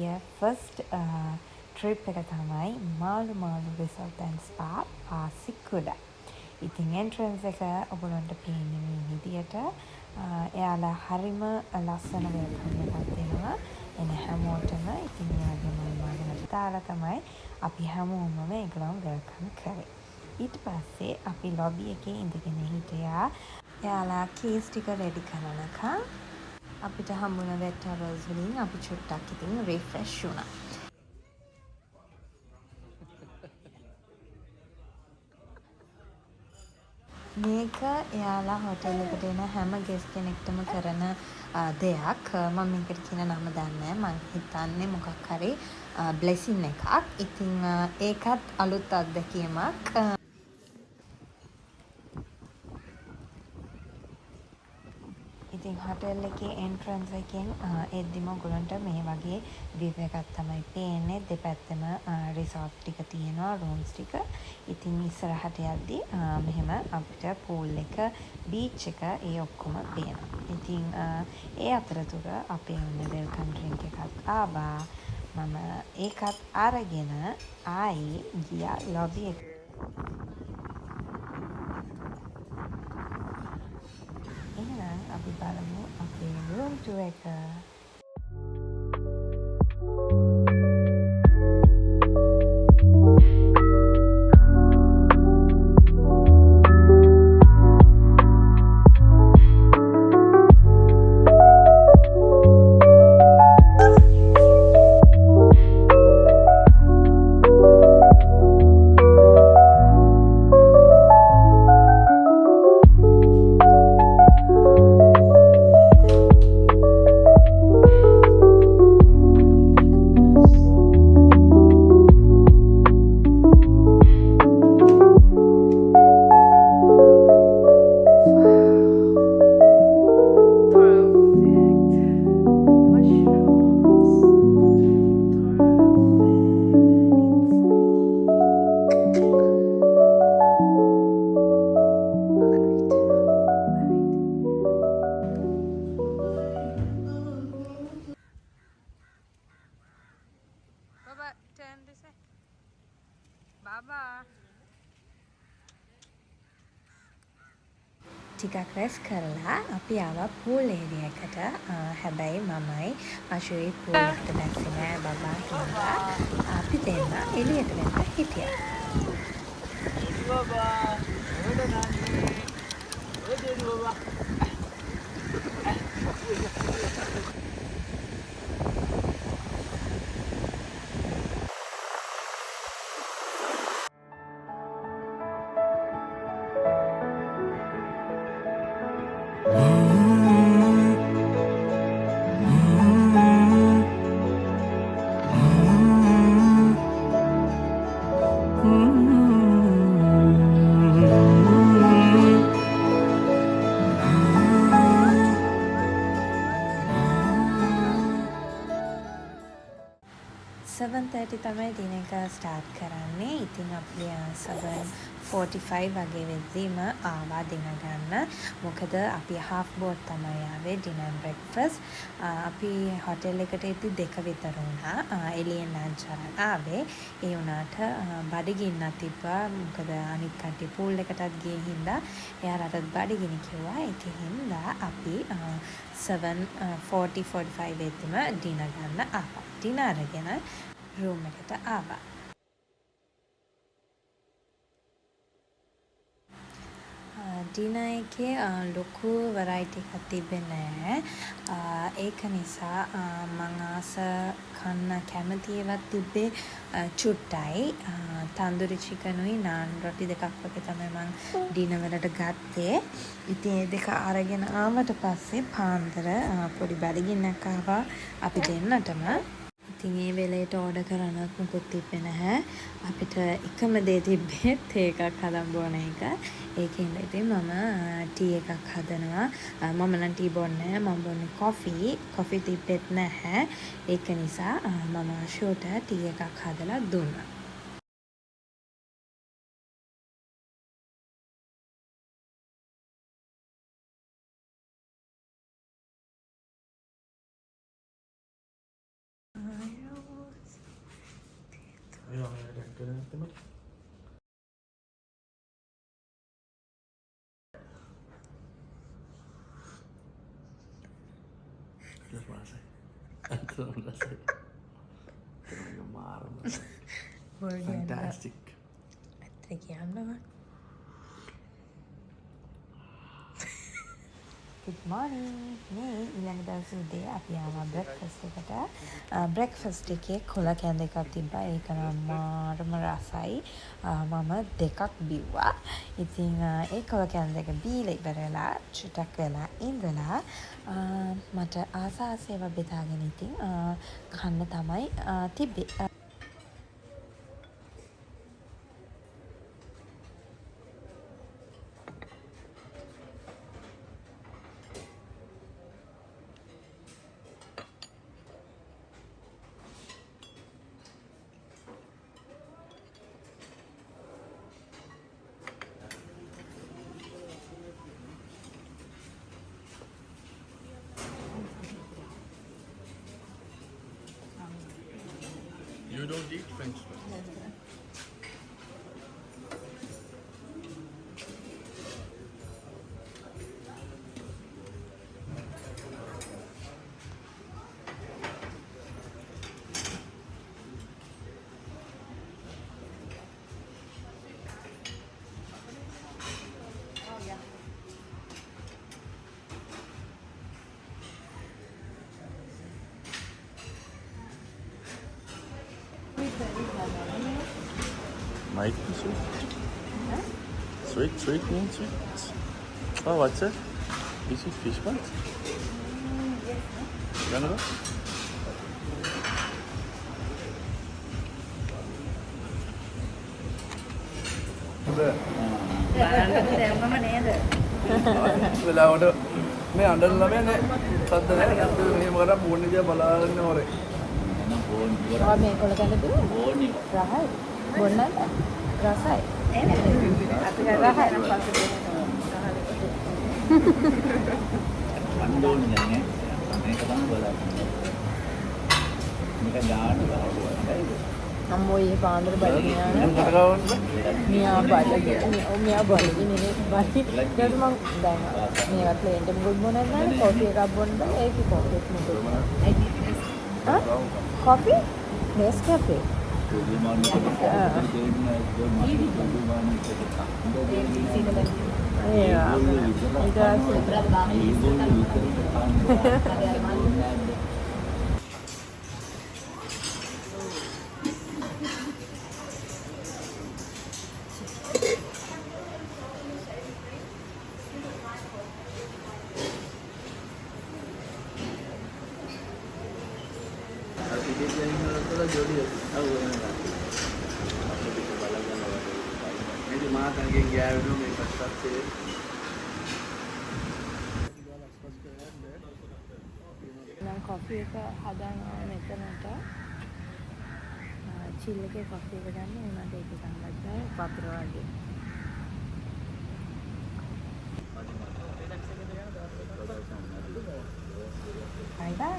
අපේ first trip එක තමයි මාළු රිසෝට් ඇන්ඩ් ස්පා පාසිකුඩ. ඉතින් එන්ට්‍රන්ස් එක ඔයගොල්ලන්ට පේන්නේ මේ විදියට. එයාලා හරිම ලස්සන වෙල්කම් එකක් දෙනවා එන හැමෝටම. ඉතින් ඒ වගේම මාළු දාලා තමයි අපි හැමෝම මේගොල්ලෝ වෙල්කම් කරේ. ඊට පස්සේ අපි ලොබි එකේ ඉඳගෙන හිටියා. එයාලා කීස් ටික රෙඩි කරනකම් අපිට හම්බුණ වෙට් ටවල්ස් වලින් අපි චුට්ටක් ඉතින් රිෆ්‍රෙෂ් වුණා. මේක එයාලා හොටෙල් එකට එන හැම ගෙස්ට් කෙනෙක්ටම කරන දෙයක්. මම මේකට කියන නම දන්නේ නැහැ. මං හිතන්නේ මොකක් හරි බ්ලෙසින් එකක්. ඉතින් ඒකත් අලුත් අත්දැකීමක්. ඉතින් හොටෙල් එකේ එන්ට්‍රන්ස් එකෙන් එද්දිම ඔයගොල්ලන්ට මේ වගේ විව් එකක් තමයි පේන්නේ. දෙපැත්තෙම රිසෝට් ටික තියෙනවා, රූම්ස් ටික. ඉතින් ඉස්සරහට යද්දි මෙහෙම අපිට පූල් එක, බීච් එක ඒ ඔක්කොම පේනවා. ඉතින් ඒ අතරතුර අපේ ඔන්න වෙල්කම් ඩ්‍රින්ක් එකක් ආවා. මම ඒකත් අරගෙන ආයේ ගියා ලොබි එක. එහෙනම් අපි බලමු අපේ රූම් ටුර් එක. ටිකක් රෙස් කරලා අපි ආවා පූල් ඒරියා එකට. හැබැයි මමයි අශුයි පූල් එකට දැස්සේ නෑ බබා හින්දා අපි දෙන්න එළියට වෙලා හිටියා. බබා ඔඩ නන්නේ ඔය බබා 7:30 තමයි දින එක ස්ටාර්ට් කරන්නේ. ඉතින් අපි 7:45 වගේ වෙද්දිම ආවා දින ගන්න. මොකද අපි හාෆ් බෝට් තමයි ආවේ ඩිනර් ඇන්ඩ් බ්‍රෙක්ෆාස්ට්. අපි හොටෙල් එකට එද්දි 2 විතර වුණා. එළියෙන් ලන්ච් අරන් ආවේ. ඒ වුණාට බඩගින්නක් තිබ්බා. මොකද අනිත් කට්ටිය පූල් එකටත් ගියේ හින්දා එයාලටත් බඩගිනි කිව්වා. ඒකෙන් හින්දා අපි 7:45 වෙද්දිම ඩිනර් ගන්න ආවා. ඩිනර් අරගෙන රූම් එකට ආවා. ඩිනර් එකේ ලොකු වෙරයිටි එකක් තිබ්බේ නෑ. ඒක නිසා මං ආස කන්න කැමති ඒවත් තිබ්බේ චුට්ටයි. තන්දුරි චිකනුයි නාන් රොටි දෙකක් වගේ තමයි මං ඩිනර් වලට ගත්තේ. ඉතින් ඒ දෙක අරගෙන ආවට පස්සේ පාන්දර පොඩි බඩගින්නක් ආවා අපි දෙන්නටම. ඉතින් ඒ වෙලේට ඕඩර් කරන්නත් මොකුත් තිබ්බේ නැහැ. අපිට එකම දේ තිබ්බේ තේ එකක් හදන් බොන එක. ඒකෙන්ද ඉතින් මම ටී එකක් හදනවා. මම නම් ටී බොන්නේ නැහැ. මම බොන්නේ කොෆි තිබ්බෙත් නැහැ. ඒක නිසා මම අශෝට ටී එකක් හදලා දුන්නා. Fantastic. ඇත්ත කියන්නවා. Good morning. මේ ඊළඟ දවසේ උදේ අපි ආවා බ්‍රෙක්ෆාස්ට් එකට. බ්‍රෙක්ෆාස්ට් එකේ කොල කෑම දෙකක් තිබ්බා. ඒක නම් මාරම රසයි. මම දෙකක් බිව්වා. ඉතින් ඒ කොල කෑම දෙක බීලා ඉවර වෙලා චුට්ටක් වෙලා ඉඳලා මට ආසාසේව බෙදාගෙන ඉතින් කන්න තමයි තිබ්බේ. You don't eat French fries? Might be sweet. Huh? Sweet means sweet. Oh, what's that? Is it fish buns? Yes. Canada? වෙලාවට මේ අඬන ළමයා නේ සද්ද නැහැ මෙහෙම කරා බෝන් එක දිහා බලාගෙන හොරේ මේ කොල කෑම බිව්වා? රහයි. බොන්නද? රසයි. අපි රහයි. අන්දෝන්නේ නැහැ. මේක තමයි බලන්නේ. මේක දාන්න බෑ. අම්මෝ ඊ පාන්දර බලගෙන මියා බලගෙන නේ බයි. ඊට මම දැන් මේවා ප්ලේන්ට් එක ගොඩ බොනද නැහැ කොෆි එකක් බොන්නද ඒකේ කොෆි එක මොකද? කොෆි? Nescafe. නම් කොෆි එක හදානවා මෙතනට චිල් එකේ කොෆි එක ගන්න උනාට ඒක ගන්නත් බෑ වතුර වගේ. Bye bye.